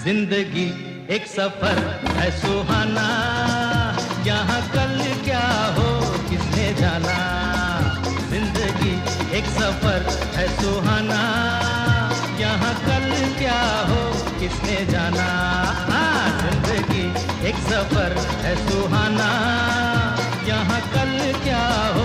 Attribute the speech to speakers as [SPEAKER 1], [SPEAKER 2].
[SPEAKER 1] जिंदगी एक सफर है सुहाना, यहाँ कल क्या हो किसने जाना। जिंदगी एक सफर है सुहाना, यहाँ कल क्या हो किसने जाना। जिंदगी एक सफर है सुहाना, यहाँ कल क्या हो